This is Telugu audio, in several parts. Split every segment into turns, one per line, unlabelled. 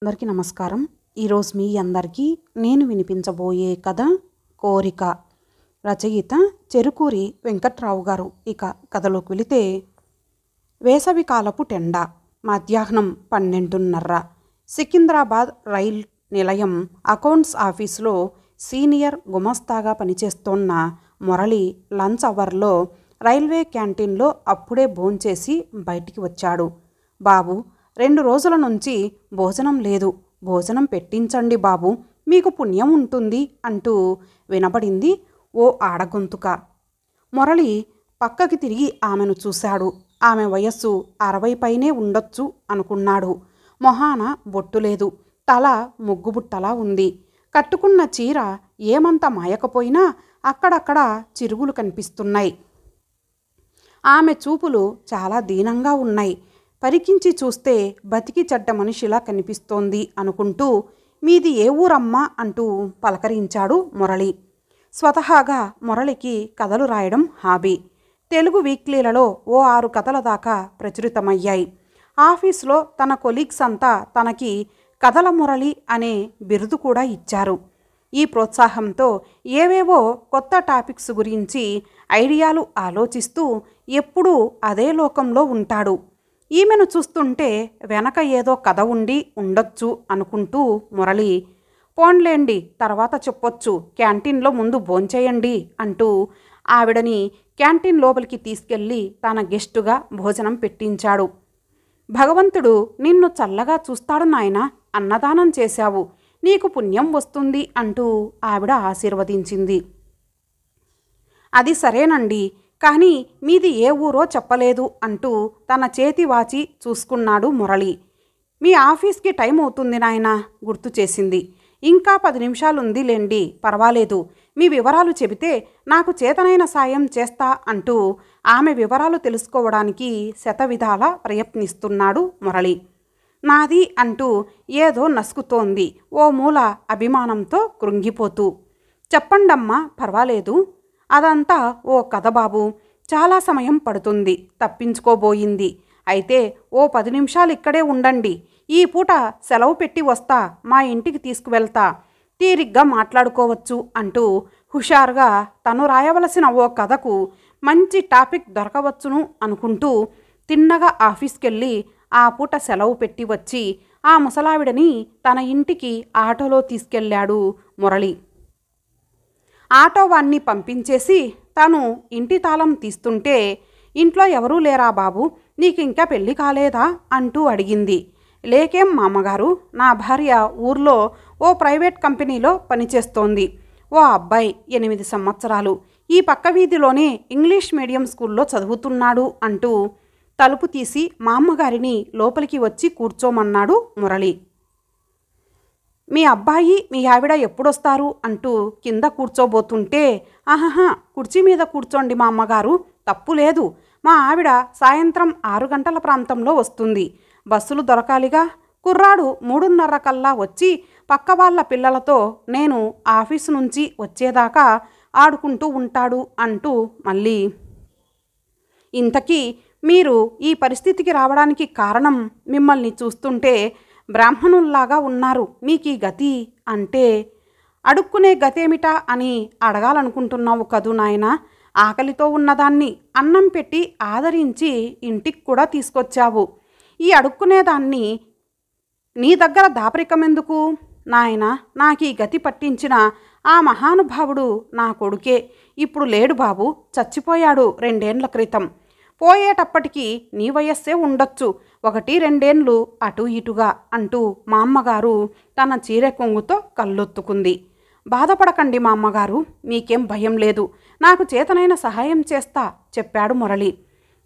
అందరికీ నమస్కారం. ఈరోజు మీ అందరికీ నేను వినిపించబోయే కథ కోరిక. రచయిత చెరుకూరి వెంకట్రావు గారు. ఇక కథలోకి వెళితే, వేసవి కాలపు టెండ, మధ్యాహ్నం 12:30. సికింద్రాబాద్ రైల్ నిలయం అకౌంట్స్ ఆఫీసులో సీనియర్ గుమస్తాగా పనిచేస్తోన్న మురళి లంచ్ అవర్లో రైల్వే క్యాంటీన్లో అప్పుడే భోంచేసి బయటికి వచ్చాడు. బాబు, 2 రోజుల నుంచి భోజనం లేదు, భోజనం పెట్టించండి బాబు, మీకు పుణ్యం ఉంటుంది అంటూ వినబడింది ఓ ఆడగొంతుక. మురళి పక్కకి తిరిగి ఆమెను చూశాడు. ఆమె వయస్సు 60 పైనే ఉండొచ్చు అనుకున్నాడు. మొహాన బొట్టు లేదు, తల ముగ్గుబుట్టలా ఉంది. కట్టుకున్న చీర ఏమంత మాయకపోయినా అక్కడక్కడ చిరుగులు కనిపిస్తున్నాయి. ఆమె చూపులు చాలా దీనంగా ఉన్నాయి. పరికించి చూస్తే బతికి చెడ్డ మనిషిలా కనిపిస్తోంది అనుకుంటూ, మీది ఏ ఊరమ్మా అంటూ పలకరించాడు మురళి. స్వతహాగా మురళికి కథలు రాయడం హాబీ. తెలుగు వీక్లీలలో ఓ 6 కథల దాకా ప్రచురితమయ్యాయి. ఆఫీసులో తన కొలీగ్స్ అంతా తనకి కథల మురళి అనే బిరుదు కూడా ఇచ్చారు. ఈ ప్రోత్సాహంతో ఏవేవో కొత్త టాపిక్స్ గురించి ఐడియాలు ఆలోచిస్తూ ఎప్పుడూ అదే లోకంలో ఉంటాడు. ఈమెను చూస్తుంటే వెనక ఏదో కథ ఉండొచ్చు అనుకుంటూ మురళి, పోన్లేండి తర్వాత చెప్పొచ్చు, క్యాంటీన్లో ముందు భోంచేయండి అంటూ ఆవిడని క్యాంటీన్ లోపలికి తీసుకెళ్ళి తన గెస్టుగా భోజనం పెట్టించాడు. భగవంతుడు నిన్ను చల్లగా చూస్తాడు నాయనా, అన్నదానం చేశావు, నీకు పుణ్యం వస్తుంది అంటూ ఆవిడ ఆశీర్వదించింది. అది సరేనండి, కానీ మీది ఏ ఊరో చెప్పలేదు అంటూ తన చేతి వాచి చూసుకున్నాడు మురళి. మీ ఆఫీస్కి టైం అవుతుంది నాయనా, గుర్తు చేసింది. ఇంకా 10 నిమిషాలుంది లేండి, పర్వాలేదు, మీ వివరాలు చెబితే నాకు చేతనైన సాయం చేస్తా అంటూ ఆమె వివరాలు తెలుసుకోవడానికి శతవిధాలా ప్రయత్నిస్తున్నాడు మురళి. నాది అంటూ ఏదో నసుకుతోంది ఓ మూల అభిమానంతో కృంగిపోతూ. చెప్పండమ్మా, పర్వాలేదు, అదంతా ఓ కథ బాబు, చాలా సమయం పడుతుంది, తప్పించుకోబోయింది. అయితే ఓ 10 నిమిషాలు ఇక్కడే ఉండండి, ఈ పూట సెలవు పెట్టి వస్తా, మా ఇంటికి తీసుకువెళ్తా, తీరిగ్గా మాట్లాడుకోవచ్చు అంటూ హుషారుగా తను రాయవలసిన ఓ కథకు మంచి టాపిక్ దొరకవచ్చును అనుకుంటూ తిన్నగా ఆఫీస్కెళ్ళి ఆ పూట సెలవు పెట్టి వచ్చి ఆ ముసలావిడని తన ఇంటికి ఆటోలో తీసుకెళ్ళాడు మురళి. ఆటో వాణ్ణి పంపించేసి తను ఇంటి తాళం తీస్తుంటే, ఇంట్లో ఎవరూ లేరా బాబు, నీకింకా పెళ్ళి కాలేదా అంటూ అడిగింది. లేకేం మామగారు, నా భార్య ఊర్లో ఓ ప్రైవేట్ కంపెనీలో పనిచేస్తోంది. ఓ అబ్బాయి 8 సంవత్సరాలు ఈ పక్క వీధిలోనే ఇంగ్లీష్ మీడియం స్కూల్లో చదువుతున్నాడు అంటూ తలుపు తీసి మా అమ్మగారిని లోపలికి వచ్చి కూర్చోమన్నాడు మురళి. మీ అబ్బాయి మీ ఆవిడ ఎప్పుడొస్తారు అంటూ కింద కూర్చోబోతుంటే, ఆహా, కుర్చీ మీద కూర్చోండి మా అమ్మగారు, తప్పు లేదు, మా ఆవిడ సాయంత్రం 6 గంటల ప్రాంతంలో వస్తుంది, బస్సులు దొరకాలిగా, కుర్రాడు 3:30 కల్లా వచ్చి పక్క వాళ్ళ పిల్లలతో నేను ఆఫీసు నుంచి వచ్చేదాకా ఆడుకుంటూ ఉంటాడు అంటూ మళ్ళీ, ఇంతకీ మీరు ఈ పరిస్థితికి రావడానికి కారణం, మిమ్మల్ని చూస్తుంటే బ్రాహ్మణుల్లాగా ఉన్నారు, మీకీ గతి అంటే, అడుక్కునే గతేమిటా అని అడగాలనుకుంటున్నావు కదూ నాయనా, ఆకలితో ఉన్నదాన్ని అన్నం పెట్టి ఆదరించి ఇంటికి కూడా తీసుకొచ్చావు, ఈ అడుక్కునేదాన్ని నీ దగ్గర దాపరికమెందుకు నాయనా, నాకీ గతి పట్టించిన ఆ మహానుభావుడు నా కొడుకే, ఇప్పుడు లేడు బాబు, చచ్చిపోయాడు 2 ఏళ్ల క్రితం, పోయేటప్పటికీ నీ వయస్సే ఉండొచ్చు, 1-2 ఏళ్ళు అటు ఇటుగా అంటూ మా అమ్మగారు తన చీర కొంగుతో కళ్ళొత్తుకుంది. బాధపడకండి మా అమ్మగారు, మీకేం భయం లేదు, నాకు చేతనైన సహాయం చేస్తా చెప్పాడు మురళి.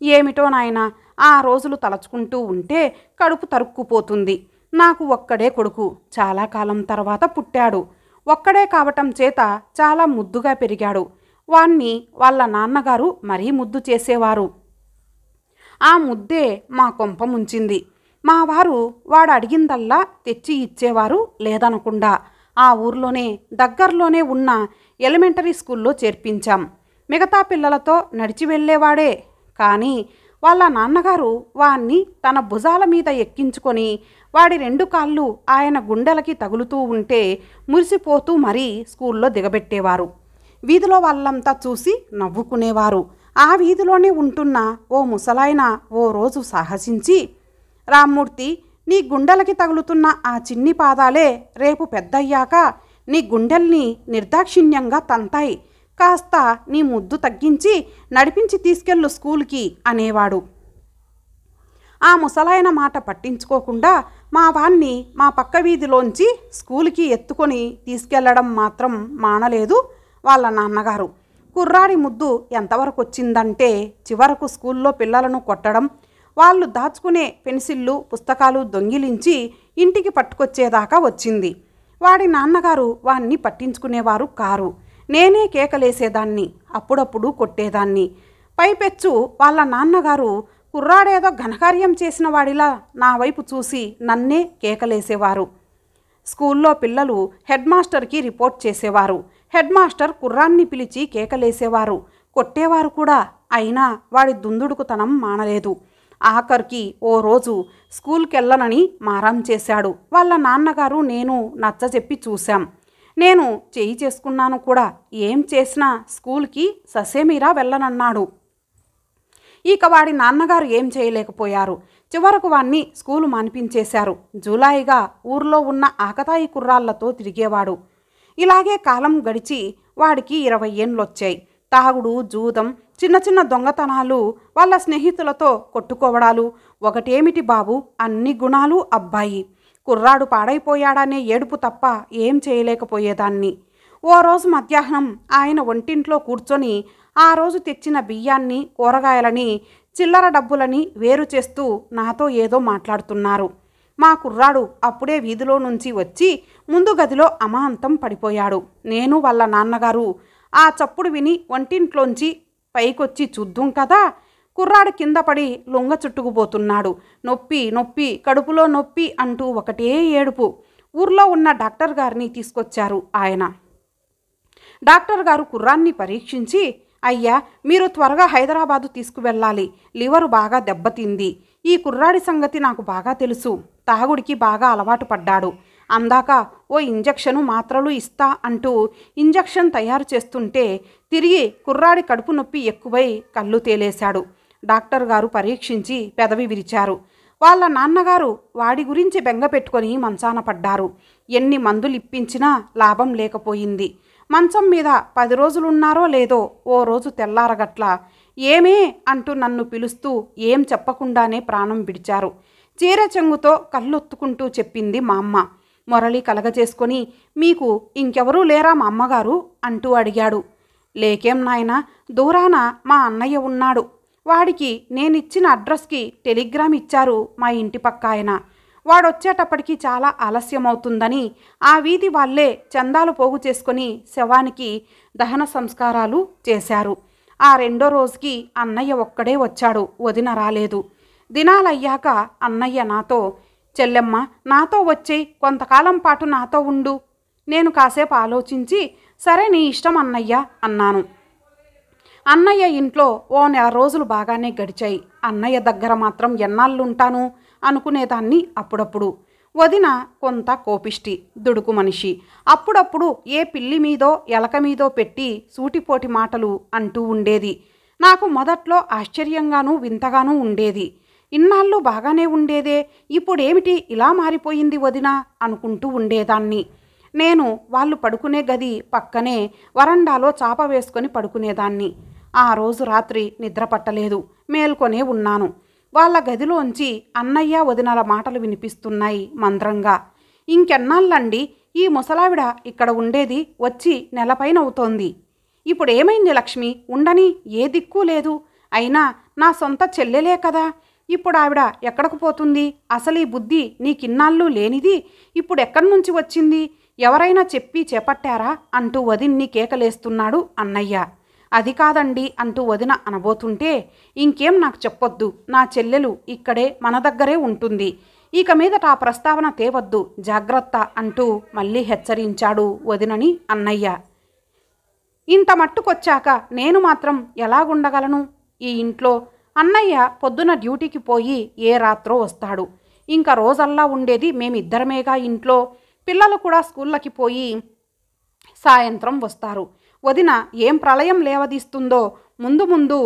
ఏమిటో నాయనా, ఆ రోజులు తలచుకుంటూ ఉంటే కడుపు తరుక్కుపోతుంది. నాకు ఒక్కడే కొడుకు, చాలా కాలం తర్వాత పుట్టాడు, ఒక్కడే కావటం చేత చాలా ముద్దుగా పెరిగాడు. వాణ్ణి వాళ్ళ నాన్నగారు మరీ ముద్దు చేసేవారు. ఆ ముద్దే మా కొంప ముంచింది. మా వారు వాడు అడిగిందల్లా తెచ్చి ఇచ్చేవారు లేదనకుండా ఆ ఊర్లోనే దగ్గరలోనే ఉన్న ఎలిమెంటరీ స్కూల్లో చేర్పించాం. మిగతా పిల్లలతో నడిచి వెళ్ళేవాడే, కానీ వాళ్ళ నాన్నగారు వాణ్ణి తన భుజాల మీద ఎక్కించుకొని వాడి 2 కాళ్ళు ఆయన గుండెలకి తగులుతూ ఉంటే మురిసిపోతూ మరీ స్కూల్లో దిగబెట్టేవారు. వీధిలో వాళ్ళంతా చూసి నవ్వుకునేవారు. ఆ వీధిలోనే ఉంటున్న ఓ ముసలాయన ఓ రోజు సాహసించి, రామ్మూర్తి, నీ గుండెలకి తగులుతున్న ఆ చిన్ని పాదాలే రేపు పెద్దయ్యాక నీ గుండెల్ని నిర్దాక్షిణ్యంగా తంతాయి. కాస్త నీ ముద్దు తగ్గించి నడిపించి తీసుకెళ్ళు స్కూల్కి అనేవాడు. ఆ ముసలాయన మాట పట్టించుకోకుండా మా వాణ్ణి మా పక్క వీధిలోంచి స్కూల్కి ఎత్తుకొని తీసుకెళ్లడం మాత్రం మానలేదు వాళ్ళ నాన్నగారు. కుర్రాడి ముద్దు ఎంతవరకు వచ్చిందంటే చివరకు స్కూల్లో పిల్లలను కొట్టడం, వాళ్ళు దాచుకునే పెన్సిళ్ళు పుస్తకాలు దొంగిలించి ఇంటికి పట్టుకొచ్చేదాకా వచ్చింది. వాడి నాన్నగారు వాణ్ణి పట్టించుకునేవారు కారు. నేనే కేకలేసేదాన్ని, అప్పుడప్పుడు కొట్టేదాన్ని. పైపెచ్చు వాళ్ళ నాన్నగారు కుర్రాడేదో ఘనకార్యం చేసిన వాడిలా నా వైపు చూసి నన్నే కేకలేసేవారు. స్కూల్లో పిల్లలు హెడ్ మాస్టర్కి రిపోర్ట్ చేసేవారు. హెడ్ మాస్టర్ కుర్రాన్ని పిలిచి కేకలేసేవారు, కొట్టేవారు కూడా. అయినా వాడి దుందుడుకుతనం మానలేదు. ఆఖరికి ఓ రోజు స్కూల్కెళ్ళనని మారం చేశాడు. వాళ్ళ నాన్నగారు నేను నచ్చజెప్పి చూశాం. నేను చేయి చేసుకున్నాను కూడా. ఏం చేసినా స్కూల్కి ససేమిరా వెళ్ళనన్నాడు. ఇక వాడి నాన్నగారు ఏం చేయలేకపోయారు. చివరకు వాణ్ణి స్కూలు మానిపించేశారు. జూలాయిగా ఊర్లో ఉన్న ఆకతాయి కుర్రాళ్లతో తిరిగేవాడు. ఇలాగే కాలం గడిచి వాడికి 20 ఏండ్లొచ్చాయి. తాగుడు, జూదం, చిన్న చిన్న దొంగతనాలు, వాళ్ళ స్నేహితులతో కొట్టుకోవడాలు, ఒకటేమిటి బాబు, అన్ని గుణాలు అబ్బాయి. కుర్రాడు పాడైపోయాడనే ఏడుపు తప్ప ఏం చేయలేకపోయేదాన్ని. ఓ రోజు మధ్యాహ్నం ఆయన వంటింట్లో కూర్చొని ఆ రోజు తెచ్చిన బియ్యాన్ని, కూరగాయలని, చిల్లర డబ్బులని వేరు చేస్తూ నాతో ఏదో మాట్లాడుతున్నారు. మా కుర్రాడు అప్పుడే వీధిలో నుంచి వచ్చి ముందు గదిలో అమాంతం పడిపోయాడు. నేను వాళ్ళ నాన్నగారు ఆ చప్పుడు విని వంటింట్లోంచి పైకొచ్చి చూద్దాం కదా, కుర్రాడు కింద పడి లొంగ చుట్టుకుపోతున్నాడు. నొప్పి నొప్పి, కడుపులో నొప్పి అంటూ ఒకటే ఏడుపు. ఊర్లో ఉన్న డాక్టర్ గారిని తీసుకొచ్చారు ఆయన. డాక్టర్ గారు కుర్రాన్ని పరీక్షించి, అయ్యా, మీరు త్వరగా హైదరాబాదు తీసుకువెళ్ళాలి. లివరు బాగా దెబ్బతింది. ఈ కుర్రాడి సంగతి నాకు బాగా తెలుసు. తాగుడికి బాగా అలవాటు పడ్డాడు. అందాక ఓ ఇంజక్షను మాత్రలు ఇస్తా అంటూ ఇంజక్షన్ తయారు చేస్తుంటే తిరిగి కుర్రాడి కడుపు నొప్పి ఎక్కువై కళ్ళు తేలేశాడు. డాక్టర్ గారు పరీక్షించి పెదవి విరిచారు. వాళ్ళ నాన్నగారు వాడి గురించి బెంగ పెట్టుకొని మంచాన పడ్డారు. ఎన్ని మందులు ఇప్పించినా లాభం లేకపోయింది. మంచం మీద 10 రోజులున్నారో లేదో ఓ రోజు తెల్లారగట్ల ఏమే అంటూ నన్ను పిలుస్తూ ఏం చెప్పకుండానే ప్రాణం విడిచారు. చీర చెంగుతో కళ్ళొత్తుకుంటూ చెప్పింది మా అమ్మ. మురళి కలగజేసుకొని, మీకు ఇంకెవరూ లేరా మా అమ్మగారు అంటూ అడిగాడు. లేకేం నాయనా, దూరాన మా అన్నయ్య ఉన్నాడు. వాడికి నేనిచ్చిన అడ్రస్కి టెలిగ్రామ్ ఇచ్చారు మా ఇంటి పక్క ఆయన. వాడొచ్చేటప్పటికి చాలా ఆలస్యమవుతుందని ఆ వీధి వాళ్ళే చందాలు పోగు చేసుకొని శవానికి దహన సంస్కారాలు చేశారు. ఆ 2వ రోజుకి అన్నయ్య ఒక్కడే వచ్చాడు, వదిన రాలేదు. దినాలయ్యాక అన్నయ్య నాతో, చెల్లెమ్మ నాతో వచ్చేయి, కొంతకాలం పాటు నాతో ఉండు. నేను కాసేపు ఆలోచించి, సరే నీ ఇష్టం అన్నయ్య అన్నాను. అన్నయ్య ఇంట్లో ఓ 1 నెల రోజులు బాగానే గడిచాయి. అన్నయ్య దగ్గర మాత్రం ఎన్నాళ్ళుంటాను అనుకునేదాన్ని అప్పుడప్పుడు. వదిన కొంత కోపిష్టి, దుడుకు మనిషి. అప్పుడప్పుడు ఏ పిల్లి మీదో ఎలక మీదో పెట్టి సూటిపోటి మాటలు అంటూ ఉండేది. నాకు మొదట్లో ఆశ్చర్యంగానూ వింతగానూ ఉండేది. ఇన్నాళ్ళు బాగానే ఉండేదే, ఇప్పుడేమిటి ఇలా మారిపోయింది వదిన అనుకుంటూ ఉండేదాన్ని. నేను వాళ్ళు పడుకునే గది పక్కనే వరండాలో చాప వేసుకొని పడుకునేదాన్ని. ఆ రోజు రాత్రి నిద్ర పట్టలేదు, మేల్కొనే ఉన్నాను. వాళ్ళ గదిలోంచి అన్నయ్య వదినల మాటలు వినిపిస్తున్నాయి మంద్రంగా. ఇంకెన్నాళ్ళండి ఈ ముసలావిడ ఇక్కడ ఉండేది? వచ్చి నెలపైనవుతోంది. ఇప్పుడేమైంది లక్ష్మి? ఉండని ఏ దిక్కు లేదు. అయినా నా సొంత చెల్లెలే కదా. ఇప్పుడు ఆవిడ ఎక్కడకు పోతుంది? అసలు ఈ బుద్ధి నీకిన్నాళ్ళు లేనిది ఇప్పుడు ఎక్కడి నుంచి వచ్చింది? ఎవరైనా చెప్పి చేపట్టారా అంటూ వదిన్ని కేకలేస్తున్నాడు అన్నయ్య. అది కాదండి అంటూ వదిన అనబోతుంటే, ఇంకేం నాకు చెప్పొద్దు, నా చెల్లెలు ఇక్కడే మన దగ్గరే ఉంటుంది. ఇక మీదట ఆ ప్రస్తావన తేవద్దు, జాగ్రత్త అంటూ మళ్ళీ హెచ్చరించాడు వదినని అన్నయ్య. ఇంత మట్టుకొచ్చాక నేను మాత్రం ఎలాగుండగలను ఈ ఇంట్లో? అన్నయ్య పొద్దున డ్యూటీకి పోయి ఏ రాత్రో వస్తాడు. ఇంకా రోజల్లా ఉండేది మేమిద్దరమేగా ఇంట్లో. పిల్లలు కూడా స్కూళ్ళకి పోయి సాయంత్రం వస్తారు. వదిన ఏం ప్రళయం లేవదీస్తుందో. ముందు ముందు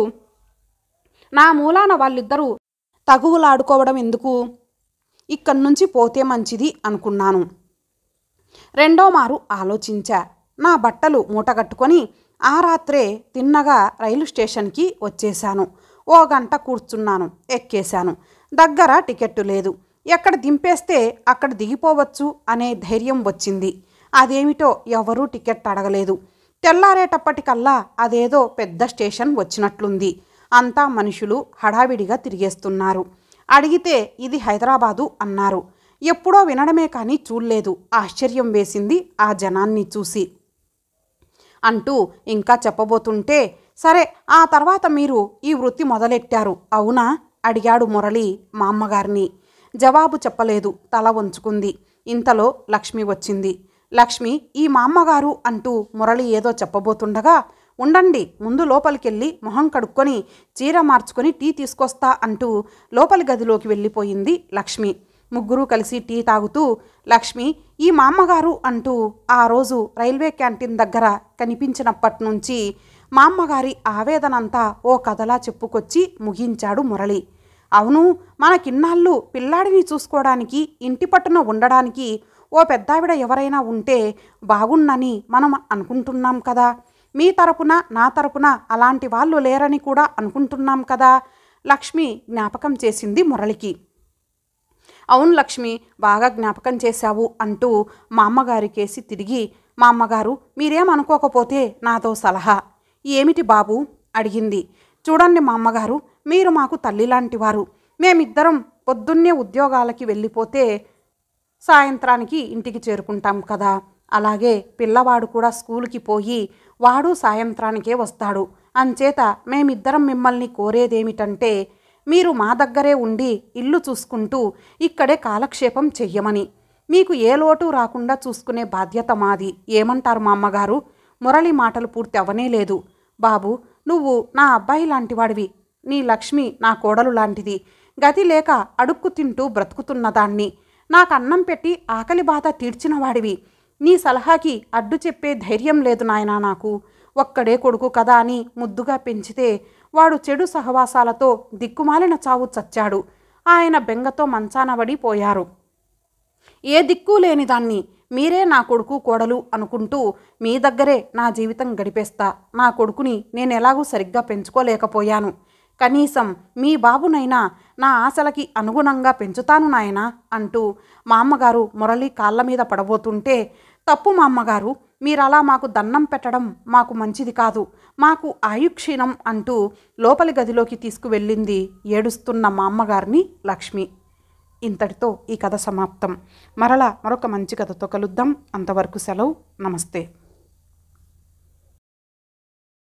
నా మూలాన వాళ్ళిద్దరూ తగువులాడుకోవడం ఎందుకు? ఇక్కడి నుంచి పోతే మంచిది అనుకున్నాను. రెండో మారు ఆలోచించా. నా బట్టలు మూటగట్టుకొని ఆ రాత్రే తిన్నగా రైలు స్టేషన్కి వచ్చేశాను. ఓ గంట కూర్చున్నాను. ఎక్కేశాను. దగ్గర టికెట్టు లేదు. ఎక్కడ దింపేస్తే అక్కడ దిగిపోవచ్చు అనే ధైర్యం వచ్చింది. అదేమిటో ఎవరూ టికెట్ అడగలేదు. తెల్లారేటప్పటికల్లా అదేదో పెద్ద స్టేషన్ వచ్చినట్లుంది. అంతా మనుషులు హడావిడిగా తిరిగేస్తున్నారు. అడిగితే ఇది హైదరాబాదు అన్నారు. ఎప్పుడో వినడమే కానీ చూడలేదు. ఆశ్చర్యం వేసింది ఆ జనాన్ని చూసి అంటూ ఇంకా చెప్పబోతుంటే, సరే ఆ తర్వాత మీరు ఈ వృత్తి మొదలెట్టారు అవునా అడిగాడు మురళి మా అమ్మగారిని. జవాబు చెప్పలేదు. తల వంచుకుంది. ఇంతలో లక్ష్మి వచ్చింది. లక్ష్మి ఈ మా అమ్మగారు అంటూ మురళి ఏదో చెప్పబోతుండగా, ఉండండి ముందు లోపలికెళ్ళి మొహం కడుక్కొని చీర మార్చుకొని టీ తీసుకొస్తా అంటూ లోపలి గదిలోకి వెళ్ళిపోయింది లక్ష్మి. ముగ్గురు కలిసి టీ తాగుతూ, లక్ష్మి ఈ మా అమ్మగారు అంటూ ఆ రోజు రైల్వే క్యాంటీన్ దగ్గర కనిపించినప్పటి నుంచి మా అమ్మగారి ఆవేదనంతా ఓ కథలా చెప్పుకొచ్చి ముగించాడు మురళి. అవును, మనకిన్నాళ్ళు పిల్లాడిని చూసుకోవడానికి ఇంటి పట్టున ఉండడానికి ఓ పెద్దావిడ ఎవరైనా ఉంటే బాగున్నని మనం అనుకుంటున్నాం కదా. మీ తరపున నా తరపున అలాంటి వాళ్ళు లేరని కూడా అనుకుంటున్నాం కదా. లక్ష్మి జ్ఞాపకం చేసింది మురళికి. అవును లక్ష్మి, బాగా జ్ఞాపకం చేశావు అంటూ మా అమ్మగారికేసి తిరిగి, మా అమ్మగారు మీరేమనుకోకపోతే నాతో సలహా. ఏమిటి బాబు అడిగింది. చూడండి మా అమ్మగారు, మీరు మాకు తల్లిలాంటివారు. మేమిద్దరం పొద్దున్నే ఉద్యోగాలకి వెళ్ళిపోతే సాయంత్రానికి ఇంటికి చేరుకుంటాం కదా. అలాగే పిల్లవాడు కూడా స్కూల్కి పోయి వాడు సాయంత్రానికే వస్తాడు. అంచేత మేమిద్దరం మిమ్మల్ని కోరేదేమిటంటే మీరు మా దగ్గరే ఉండి ఇల్లు చూసుకుంటూ ఇక్కడే కాలక్షేపం చెయ్యమని. మీకు ఏ లోటు రాకుండా చూసుకునే బాధ్యత మాది. ఏమంటారు మా అమ్మగారు? మురళి మాటలు పూర్తి అవనే లేదు. బాబు, నువ్వు నా అబ్బాయి లాంటివాడివి. నీ లక్ష్మి నా కోడలు లాంటిది. గతి లేక అడుక్కు తింటూ బ్రతుకుతున్నదాన్ని. నాకు అన్నం పెట్టి ఆకలి బాధ తీర్చిన వాడివి. నీ సలహాకి అడ్డు చెప్పే ధైర్యం లేదు నాయనా నాకు. ఒక్కడే కొడుకు కదా అని ముద్దుగా పెంచితే వాడు చెడు సహవాసాలతో దిక్కుమాలిన చావు చచ్చాడు. ఆయన బెంగతో మంచాన పడిపోయారు. ఏ దిక్కు లేని దాన్ని మీరే నా కొడుకు కోడలు అనుకుంటూ మీ దగ్గరే నా జీవితం గడిపేస్తా. నా కొడుకుని నేనెలాగూ సరిగ్గా పెంచుకోలేకపోయాను. కనీసం మీ బాబునైనా నా ఆశలకి అనుగుణంగా పెంచుతాను నాయనా అంటూ మా అమ్మగారు మురళి కాళ్ళ మీద పడబోతుంటే, తప్పు మా అమ్మగారు, మీరలా మాకు దన్నం పెట్టడం మాకు మంచిది కాదు. మాకు ఆయుక్షీణం అంటూ లోపలి గదిలోకి తీసుకువెళ్ళింది ఏడుస్తున్న మా అమ్మగారిని లక్ష్మి. ఇంతటితో ఈ కథ సమాప్తం. మరలా మరొక మంచి కథతో కలుద్దాం. అంతవరకు సెలవు. నమస్తే.